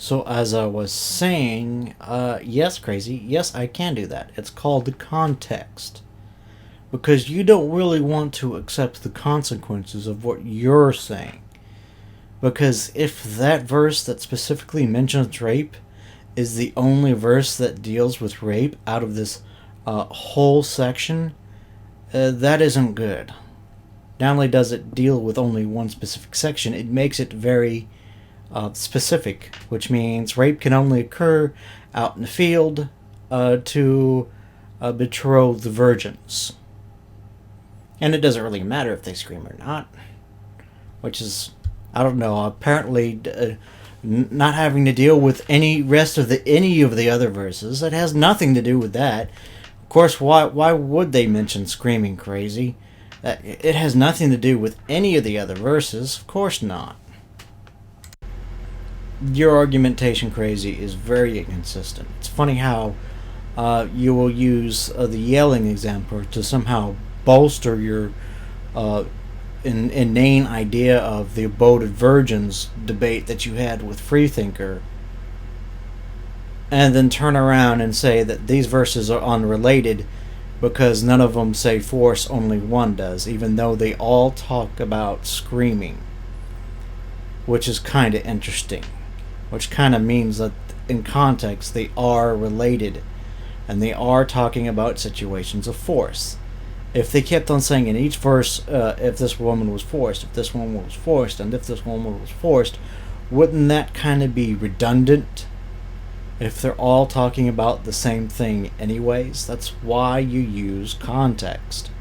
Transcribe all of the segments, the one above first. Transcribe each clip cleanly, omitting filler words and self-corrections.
So as I was saying, yes, Krazie, yes, I can do that. It's called the context. Because you don't really want to accept the consequences of what you're saying. Because if that verse that specifically mentions rape is the only verse that deals with rape out of this whole section, that isn't good. Not only does it deal with only one specific section, it makes it very specific, which means rape can only occur out in the field to betroth the virgins. And it doesn't really matter if they scream or not, which is, I don't know, apparently not having to deal with any of the other verses. It has nothing to do with that. Of course, why would they mention screaming, Krazie? It has nothing to do with any of the other verses. Of course not. Your argumentation, Krazie, is very inconsistent. It's funny how you will use the yelling example to somehow bolster your inane idea of the abode of virgins debate that you had with Freethinker, and then turn around and say that these verses are unrelated because none of them say force, only one does, even though they all talk about screaming, which is kind of interesting, which kind of means that in context they are related and they are talking about situations of force. If they kept on saying in each verse, if this woman was forced, if this woman was forced, and if this woman was forced, wouldn't that kind of be redundant? If they're all talking about the same thing anyways, that's why you use context.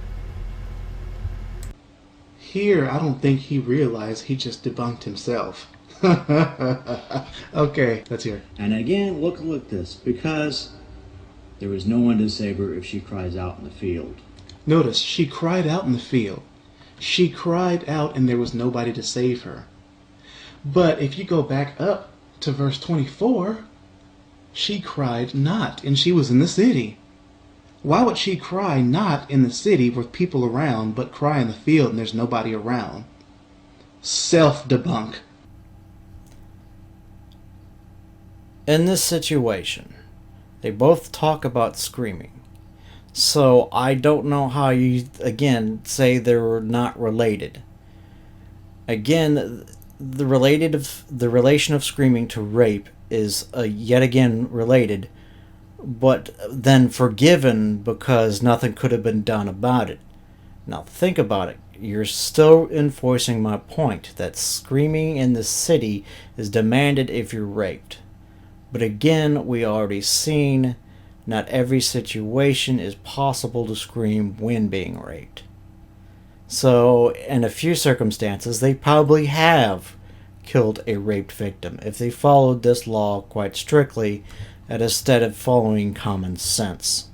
Here, I don't think he realized he just debunked himself. Okay, let's hear. And again, look at this, because there is no one to save her if she cries out in the field. Notice, she cried out in the field. She cried out and there was nobody to save her. But if you go back up to verse 24, she cried not, and she was in the city. Why would she cry not in the city with people around, but cry in the field and there's nobody around? Self-debunk. In this situation, they both talk about screaming. So I don't know how you, again, say they're not related. Again, the relation of screaming to rape is yet again related, but then forgiven because nothing could have been done about it. Now think about it. You're still enforcing my point that screaming in the city is demanded if you're raped. But again, we already seen not every situation is possible to scream when being raped. So, in a few circumstances, they probably have killed a raped victim if they followed this law quite strictly instead of following common sense.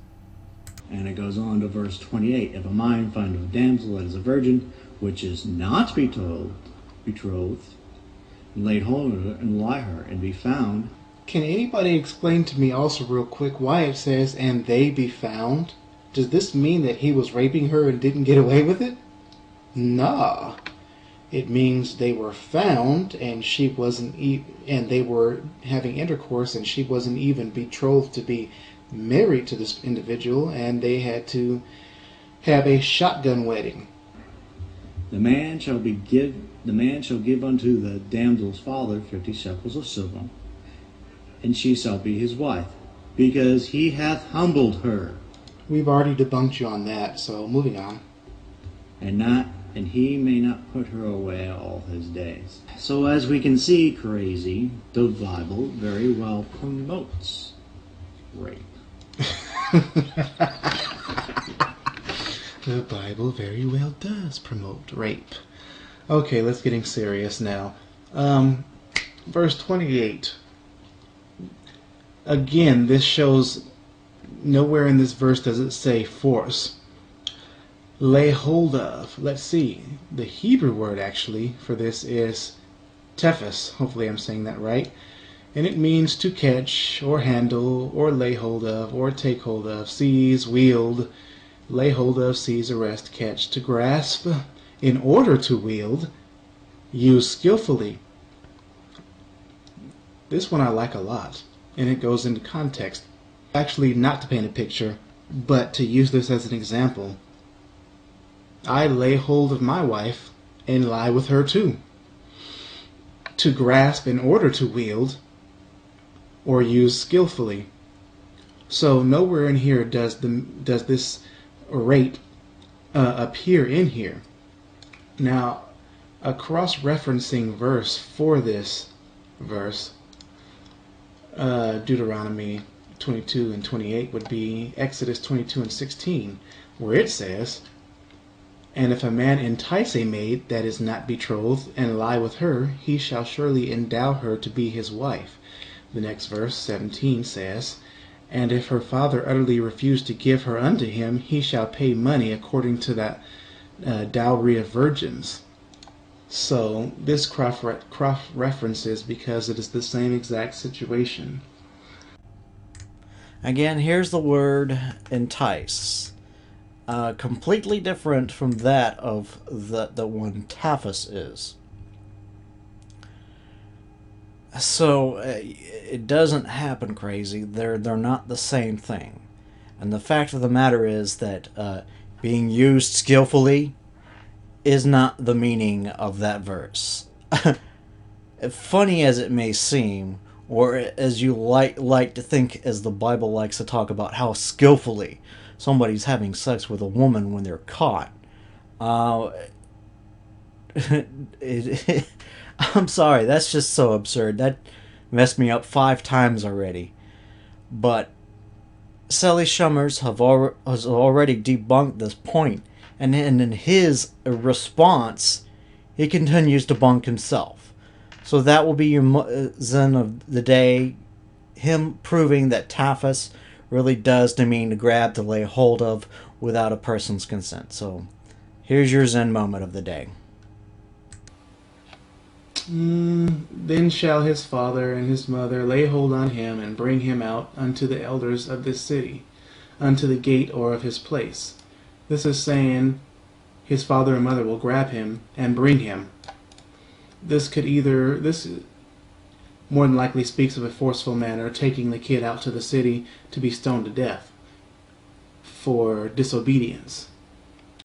And it goes on to verse 28. If a man find a damsel that is a virgin, which is not betrothed, and laid hold of her, and lie her, and be found. Can anybody explain to me also real quick why it says, and they be found? Does this mean that he was raping her and didn't get away with it? Nah. It means they were found and she wasn't and they were having intercourse and she wasn't even betrothed to be married to this individual, and they had to have a shotgun wedding. The man shall give unto the damsel's father 50 shekels of silver, and she shall be his wife, because he hath humbled her. We've already debunked you on that, so moving on. And he may not put her away all his days. So as we can see, Krazie, the Bible very well promotes rape. The Bible very well does promote rape. Okay, let's getting serious now. Verse 28. Again, this shows nowhere in this verse does it say force. Lay hold of. Let's see. The Hebrew word actually for this is tephes. Hopefully I'm saying that right. And it means to catch or handle or lay hold of or take hold of, seize, wield, lay hold of, seize, arrest, catch, to grasp, in order to wield, use skillfully. This one I like a lot, and it goes into context. Actually, not to paint a picture, but to use this as an example. I lay hold of my wife and lie with her too. To grasp in order to wield, or use skillfully. So nowhere in here does this rate appear in here. Now, a cross-referencing verse for this verse, Deuteronomy 22 and 28, would be Exodus 22 and 16, where it says, "And if a man entice a maid that is not betrothed, and lie with her, he shall surely endow her to be his wife." The next verse, 17, says, "And if her father utterly refuse to give her unto him, he shall pay money according to that dowry of virgins." So this cross references because it is the same exact situation. Again, here's the word entice. Completely different from that of the one Taphus is. So it doesn't happen, Krazie. They're not the same thing. And the fact of the matter is that being used skillfully is not the meaning of that verse. Funny as it may seem, or as you like to think, as the Bible likes to talk about how skillfully somebody's having sex with a woman when they're caught. I'm sorry, that's just so absurd. That messed me up 5 times already. But Sally Schummers has already debunked this point, and in his response, he continues to bunk himself. So that will be your Zen of the day, him proving that Taphus really does demean to grab, to lay hold of, without a person's consent. So here's your Zen moment of the day. Then shall his father and his mother lay hold on him, and bring him out unto the elders of this city, unto the gate or of his place. This is saying his father and mother will grab him and bring him. This more than likely speaks of a forceful manner, taking the kid out to the city to be stoned to death for disobedience.